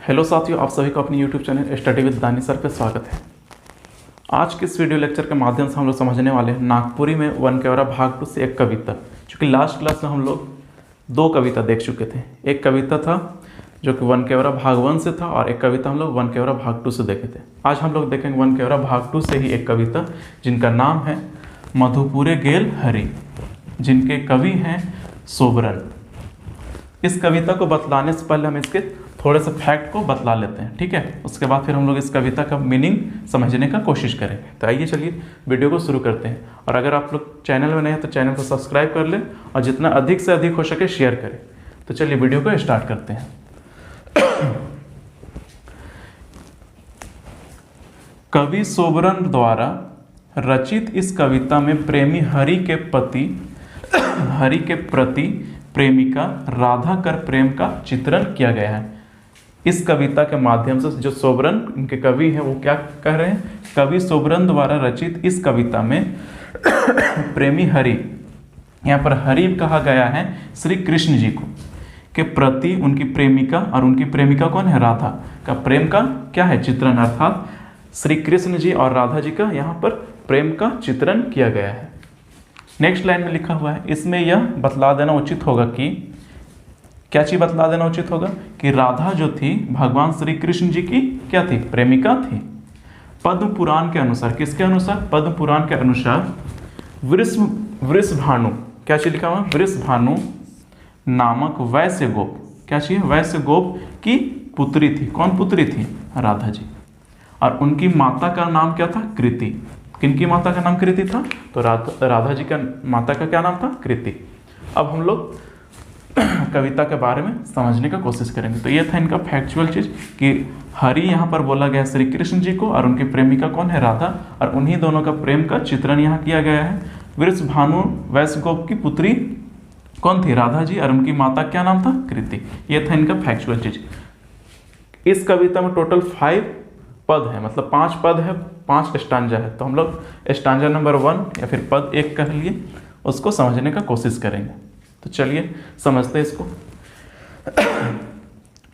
Hello साथियों, आप सभी को अपनी यूट्यूब चैनल स्टडी विद दानी सर पे स्वागत है। आज के इस वीडियो लेक्चर के माध्यम से हम लोग समझने वाले हैं नागपुरी में वन केवरा भाग 2 से एक कविता। चूँकि लास्ट क्लास में हम लोग 2 कविता देख चुके थे। एक कविता था जो कि वन केवरा भाग 1 से था और एक कविता हम लोग वन केवरा भाग 2 से देखे थे। आज हम लोग देखेंगे वन केवरा भाग 2 से ही एक कविता जिनका नाम है मधुपुरे गेल हरि, जिनके कवि हैं सोबरन। इस कविता को बतलाने से पहले हम इसके थोड़े से फैक्ट को बतला लेते हैं, ठीक है। उसके बाद फिर हम लोग इस कविता का मीनिंग समझने का कोशिश करेंगे। तो आइए चलिए वीडियो को शुरू करते हैं। और अगर आप लोग चैनल में नए हैं तो चैनल को सब्सक्राइब कर लें और जितना अधिक से अधिक हो सके शेयर करें। तो चलिए वीडियो को स्टार्ट करते हैं। कवि सोबरन द्वारा रचित इस कविता में प्रेमी हरि के प्रति प्रेमिका राधा कर प्रेम का चित्रण किया गया है। इस कविता के माध्यम से जो सोबरन इनके कवि हैं वो क्या कह रहे हैं, कवि सोबरन द्वारा रचित इस कविता में प्रेमी हरि, यहाँ पर हरि कहा गया है श्री कृष्ण जी को के प्रति उनकी प्रेमिका, और उनकी प्रेमिका कौन है, राधा का प्रेम का क्या है, चित्रण, अर्थात श्री कृष्ण जी और राधा जी का यहाँ पर प्रेम का चित्रण किया गया है। नेक्स्ट लाइन में लिखा हुआ है, इसमें यह बतला देना उचित होगा कि क्या चीज बतला देना उचित होगा कि राधा जो थी भगवान श्री कृष्ण जी की क्या थी, प्रेमिका थी। पद्म पुराण के अनुसार, किसके अनुसार, पद्म पुराण के अनुसार वृषभानु, क्या चीज लिखा हुआ, वृषभानु नामक वैश्य गोप, क्या चीज, वैश्य गोप की पुत्री थी। कौन पुत्री थी, राधा जी। और उनकी माता का नाम क्या था, कृति। किनकी माता का नाम कृति था, तो राधा जी का माता का क्या नाम था, कृति। अब हम लोग कविता के बारे में समझने का कोशिश करेंगे। तो ये था इनका फैक्चुअल चीज कि हरि यहाँ पर बोला गया श्री कृष्ण जी को और उनकी प्रेमिका कौन है, राधा, और उन्हीं दोनों का प्रेम का चित्रण यहाँ किया गया है। वृषभानु वैश्य गोप की पुत्री कौन थी, राधा जी, और उनकी माता क्या नाम था, कृति। ये था इनका फैक्चुअल चीज। इस कविता में टोटल 5 पद है, मतलब 5 पद है, 5 स्टांजा है। तो हम लोग स्टांजा नंबर 1 या फिर पद 1 कह लिए, उसको समझने का कोशिश करेंगे। तो चलिए समझते हैं इसको।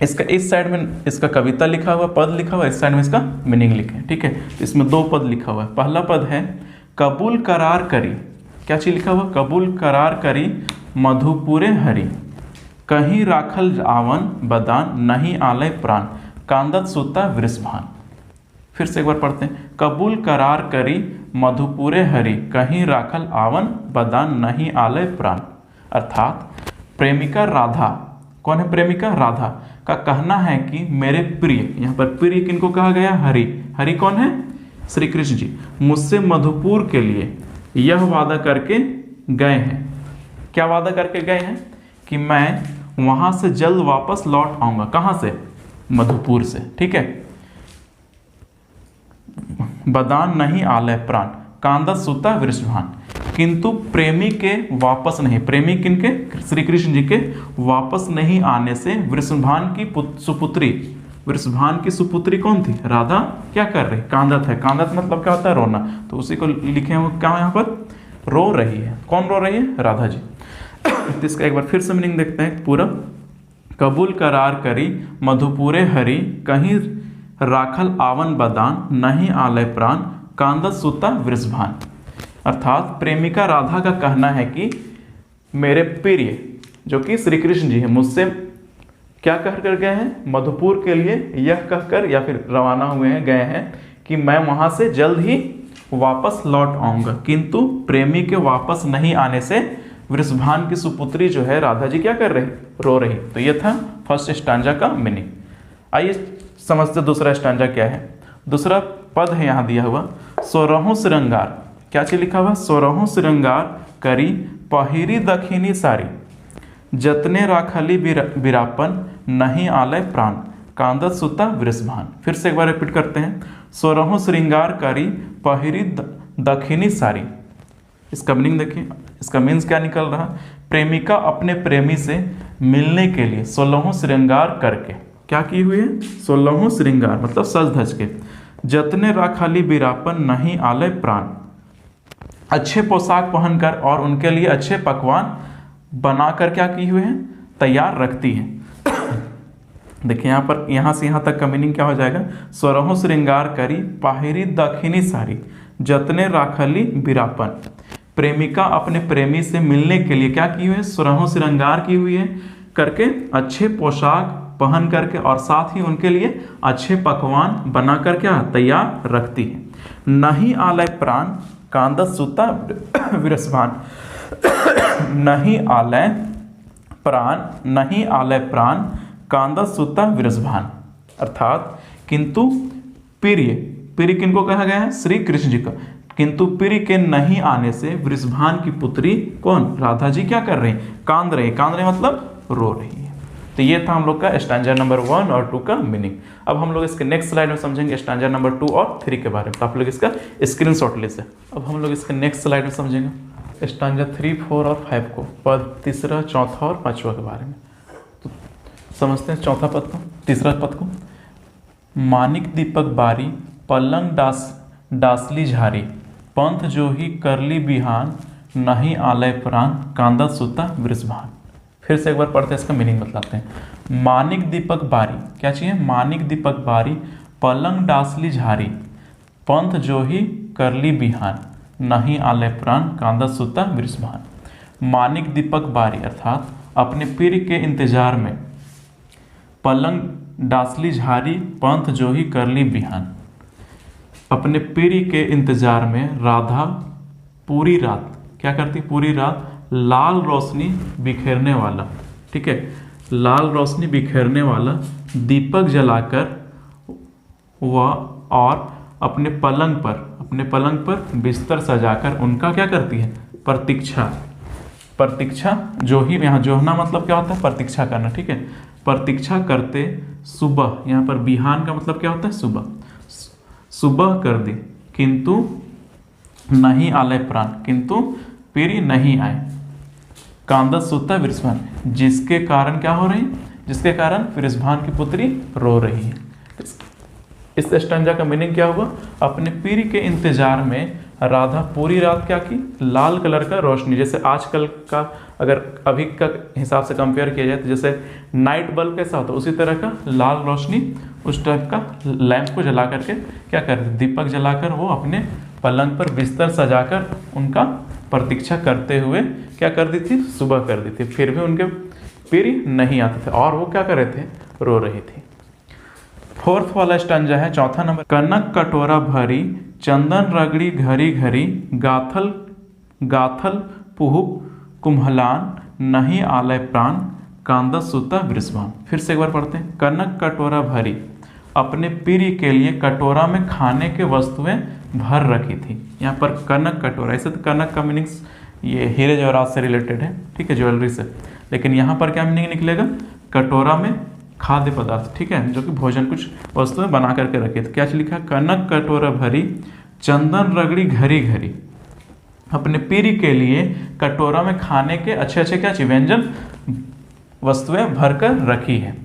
इसका इस साइड में इसका कविता लिखा हुआ, पद लिखा हुआ, इस साइड में इसका मीनिंग लिखे, ठीक है। तो इसमें 2 पद लिखा हुआ है। पहला पद है कबूल करार करी, क्या चीज लिखा हुआ, कबूल करार करी मधुपुरे हरि, कहीं राखल आवन बदान नहीं आलय प्राण, कांदत सुता वृषभान। फिर से एक बार पढ़ते हैं, कबूल करार करी मधुपुरे हरि, कहीं राखल आवन बदान नहीं आलय प्राण। अर्थात प्रेमिका राधा, कौन है प्रेमिका, राधा का कहना है कि मेरे प्रिय, यहाँ पर प्रिय किनको कहा गया, हरि। हरि कौन है, श्री कृष्ण जी, मुझसे मधुपुर के लिए यह वादा करके गए हैं। क्या वादा करके गए हैं कि मैं वहां से जल्द वापस लौट आऊंगा। कहां से, मधुपुर से, ठीक है। बदान नहीं आलय प्राण, कांदत सुता वृषभान, किंतु प्रेमी के वापस नहीं, प्रेमी किनके, श्री कृष्ण जी के वापस नहीं आने से वृषभान की सुपुत्री, वृषभान की सुपुत्री कौन थी, राधा, क्या कर रही, कांदत है। कांदत मतलब क्या होता है, रोना। तो उसी को लिखे हैं, क्या यहाँ पर, रो रही है। कौन रो रही है, राधा जी। तो इसका एक बार फिर से मीनिंग देखते हैं पूरा। कबूल करार करी मधुपुरे हरि, कहीं राखल आवन बदान नहीं आलय प्राण, कांदत सुता वृषभान। अर्थात प्रेमिका राधा का कहना है कि मेरे प्रिय जो कि श्री कृष्ण जी हैं, मुझसे क्या कह कर गए हैं, मधुपुर के लिए यह कहकर या फिर रवाना हुए हैं, गए हैं कि मैं वहां से जल्द ही वापस लौट आऊंगा, किंतु प्रेमी के वापस नहीं आने से वृषभान की सुपुत्री जो है राधा जी क्या कर रही, रो रही। तो यह था फर्स्ट स्टांजा का मीनिंग। आइए समझते दूसरा स्टांजा क्या है। दूसरा पद है यहाँ दिया हुआ, सोरहों श्रृंगार, क्या चीज लिखा हुआ, सोरहों श्रृंगार करी पहिरी दखिनी सारी, जतने राखली बिरापन नहीं आलय प्राण, कांदत सुता वृषभान। फिर से एक बार रिपीट करते हैं, सोरहों श्रृंगार करी पहिरी दखिनी सारी। इसका मीनिंग देखिए, इसका मीन्स क्या निकल रहा, प्रेमिका अपने प्रेमी से मिलने के लिए 16 श्रृंगार करके क्या की हुई है, 16 श्रृंगार मतलब सज धज के, जतने राखाली बिरापन नहीं आलय प्राण, अच्छे पोशाक पहनकर और उनके लिए अच्छे पकवान बनाकर क्या की हुए हैं, तैयार रखती हैं। देखिए यहाँ पर, यहाँ से यहाँ तक का मीनिंग क्या हो जाएगा, स्वरहों श्रृंगार करी पाहिरी दक्षिणी सारी जतने राखली बिरापन। प्रेमिका अपने प्रेमी से मिलने के लिए क्या की हुई है, स्वरहों श्रृंगार की हुई है करके, अच्छे पोशाक पहन करके, और साथ ही उनके लिए अच्छे पकवान बना कर क्या तैयार रखती है। नहीं आलय प्राण कांदत सुता विरसभान। नहीं आलय प्राण, नहीं आलय प्राण कांदत सुता विरसभान, अर्थात किंतु प्रिय, प्रिय किनको कहा गया है, श्री कृष्ण जी का, किंतु प्रिय के नहीं आने से वृषभान की पुत्री कौन, राधा जी क्या कर रही, कांद रही, कांद रही मतलब रो रही है। तो ये था हम लोग का स्टैंजा नंबर 1 और 2 का मीनिंग। अब हम लोग इसके नेक्स्ट स्लाइड में समझेंगे स्टैंजा नंबर 2 और 3 के बारे में, तो आप लोग इसका स्क्रीनशॉट ले से। अब हम लोग इसके नेक्स्ट स्लाइड में समझेंगे स्टैंजा 3, 4 और 5 को, पद तीसरा, चौथा और पांचवा के बारे में। तो समझते हैं चौथा पद को, तीसरा पद को। मानिक दीपक बारी पलंग डासली झारी पंथ जो ही करली बिहान नहीं आलय प्राण कांदत सुता वृषभान। फिर से एक बार पढ़ते हैं, इसका मीनिंग बतलाते हैं। मानिक दीपक बारी, क्या चाहिए, मानिक दीपक बारी पलंग डासली झारी पंथ जो ही करली बिहान नहीं आलय प्राण कांदत सुता वृषभान। मानिक दीपक बारी अर्थात अपने पीर के इंतजार में, पलंग डासली झारी पंथ जो ही करली बिहान, अपने पीर के इंतजार में राधा पूरी रात क्या करती, पूरी रात लाल रोशनी बिखेरने वाला, ठीक है, लाल रोशनी बिखेरने वाला दीपक जलाकर वह और अपने पलंग पर बिस्तर सजाकर उनका क्या करती है, प्रतीक्षा जो ही, यहाँ जोहना मतलब क्या होता है, प्रतीक्षा करना, ठीक है, प्रतीक्षा करते सुबह, यहाँ पर बिहान का मतलब क्या होता है, सुबह कर दी, किंतु नहीं आलय प्राण, किंतु पीरी नहीं आए, कांदत सुता वृषभान, जिसके कारण क्या हो रही, जिसके कारण वृषभान की पुत्री रो रही है। इस स्टैंजा का मीनिंग क्या हुआ, अपने पीर के इंतजार में राधा पूरी रात क्या की, लाल कलर का रोशनी, जैसे आजकल का अगर अभी का हिसाब से कंपेयर किया जाए तो जैसे नाइट बल्ब कैसा होता है, उसी तरह का लाल रोशनी, उस टाइप का लैंप को जला करके क्या करते, दीपक जलाकर वो अपने पलंग पर बिस्तर सजाकर उनका प्रतीक्षा करते हुए क्या कर दी थी, सुबह कर दी थी, फिर भी उनके पीरी नहीं आते थे और वो क्या कर रहे थे, रो रही थी। फोर्थ वाला स्टैंजा है, चौथा नंबर। कनक कटोरा भरी चंदन रगड़ी घरी घरी गाथल पुहुक कुम्हलान नहीं आलय प्राण कांदत सुता वृषभान। फिर से एक बार पढ़ते हैं। कनक कटोरा भरी, अपने पीरी के लिए कटोरा में खाने के वस्तुएं भर रखी थी। यहाँ पर कनक कटोरा, ऐसे तो कनक का मीनिंग ये हीरे जवाहरात से रिलेटेड है, ठीक है, ज्वेलरी से, लेकिन यहाँ पर क्या मीनिंग निकलेगा, कटोरा में खाद्य पदार्थ, ठीक है, जो कि भोजन कुछ वस्तुएं बना करके रखी। तो क्या लिखा है, कनक कटोरा भरी चंदन रगड़ी घरी घरी, अपने पीरी के लिए कटोरा में खाने के अच्छे अच्छे क्या चीज व्यंजन वस्तुएं भरकर रखी है।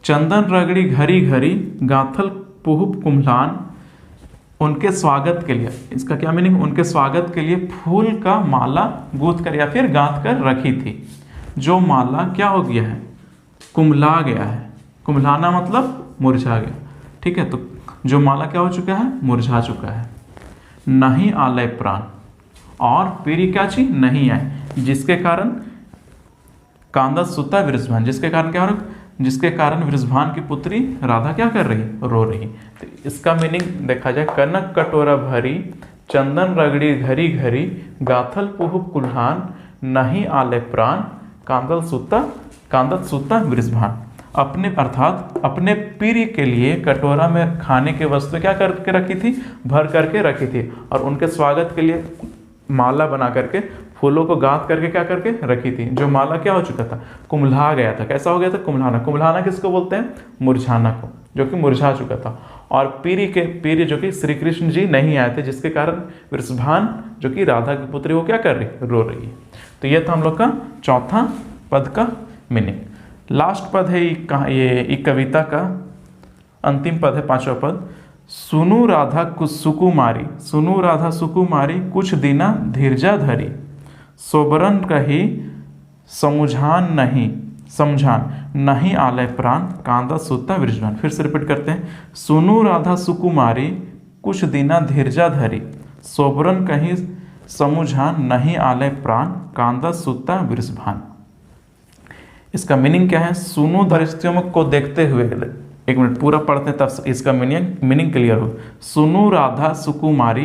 चंदन रगड़ी घरी घरी गाथल पुहुप कुम्हलान, उनके स्वागत के लिए, इसका क्या मीनिंग, उनके स्वागत के लिए फूल का माला गूंथ कर या फिर गांथ कर रखी थी। जो माला क्या हो गया है, कुम्हला गया है, कुम्हलाना मतलब मुरझा गया, ठीक है, तो जो माला क्या हो चुका है, मुरझा चुका है। नहीं आलय प्राण, और पीरी क्या चीज नहीं आए, जिसके कारण कांदत सुता वृषभान, जिसके कारण क्या हो रहा, जिसके कारण वृषभान की पुत्री राधा क्या कर रही, रो रही। तो इसका मीनिंग देखा जाए, कनक कटोरा भरी चंदन रगड़ी घरी घरी गाथल पुहुप कुल्हान नहीं आलय प्राण कांदत सुता वृषभान। अपने अर्थात अपने पीरी के लिए कटोरा में खाने के वस्तु क्या करके रखी थी, भर करके रखी थी, और उनके स्वागत के लिए माला बना करके फूलों को गांथ करके क्या करके रखी थी। जो माला क्या हो चुका था, कुम्हला गया था। कैसा हो गया था, कुम्हलाना। कुम्हलाना किसको बोलते हैं, मुरझाना को, जो कि मुरझा चुका था। और पीरी जो कि श्री कृष्ण जी नहीं आए थे, जिसके कारण वृषभान जो कि राधा की पुत्री वो क्या कर रही, रो रही है। तो ये था हम लोग का चौथा पद का मीनिंग। लास्ट पद है ये कविता का अंतिम पद है, पांचवा पद। सुनु राधा सुकुमारी, सुनु राधा सुकुमारी कुछ दिना धीरजा धरी, सोबरन कही समुझान नहीं समझान, नहीं आलय प्राण, कांदा सूता वृषभान। फिर से रिपीट करते हैं। सुनु राधा सुकुमारी, कुछ दीना धीरजा धरी, सोबरन कहीं समझान, नहीं आलय प्राण, कांदा सूता वृषभान। इसका मीनिंग क्या है? सुनो परिस्थितियों को देखते हुए, एक मिनट पूरा पढ़ते हैं तब इसका मीनिंग क्लियर हो। सुनो राधा सुकुमारी,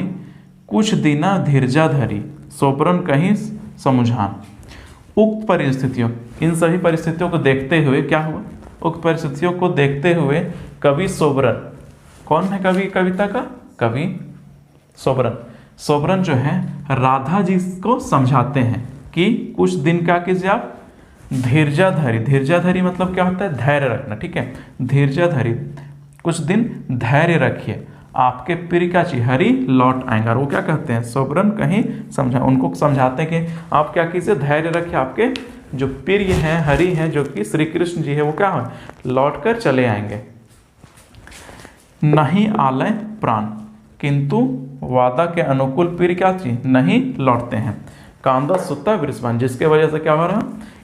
कुछ दीना धीरजा धरी, सोबरन कहीं समझान। उक्त परिस्थितियों, इन सभी परिस्थितियों को देखते हुए क्या हुआ? उक्त परिस्थितियों को देखते हुए कवि सोबरन, कौन है कवि? कविता का कवि सोबरन। सोबरन जो है राधा जी को समझाते हैं कि कुछ दिन क्या कीजिए आप? धीरजाधारी। धीरजाधारी मतलब क्या होता है? धैर्य रखना, ठीक है। धीरजाधारी, कुछ दिन धैर्य रखिए, आपके प्रिय का हरि लौट आएंगे। और वो क्या कहते हैं? सोबरन कहीं समझा, उनको समझाते हैं कि आप क्या कीजिए? धैर्य रखिए, आपके जो प्रिय हैं, हरि हैं, जो कि श्री कृष्ण जी है, वो क्या है? लौट कर चले आएंगे। नहीं आलय प्राण, किंतु वादा के अनुकूल प्रिय क्या चीज नहीं लौटते हैं। कांदा सुता वृषभान, जिसके वजह से क्या हो रहा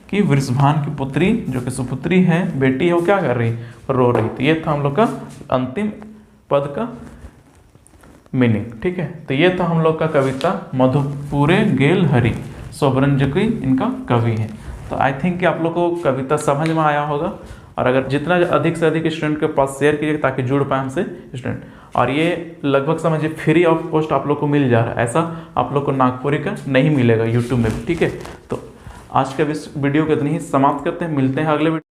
कि वृषभान की पुत्री, जो कि सुपुत्री है, बेटी है, वो क्या कर रही? रो रही। तो ये था हम लोग का अंतिम पद का मीनिंग, ठीक है। तो ये था हम लोग का कविता मधुपुरे गेल हरि, सोबरन जी की इनका कवि है। तो आई थिंक कि आप लोग को कविता समझ में आया होगा, और अगर जितना अधिक से अधिक स्टूडेंट के पास शेयर कीजिए ताकि जुड़ पाए हमसे स्टूडेंट। और ये लगभग समझिए फ्री ऑफ कॉस्ट आप लोग को मिल जा रहा है, ऐसा आप लोग को नागपुरी का नहीं मिलेगा यूट्यूब में भी, ठीक है। तो आज के इस वीडियो को इतनी ही समाप्त करते हैं, मिलते हैं अगले वीडियो।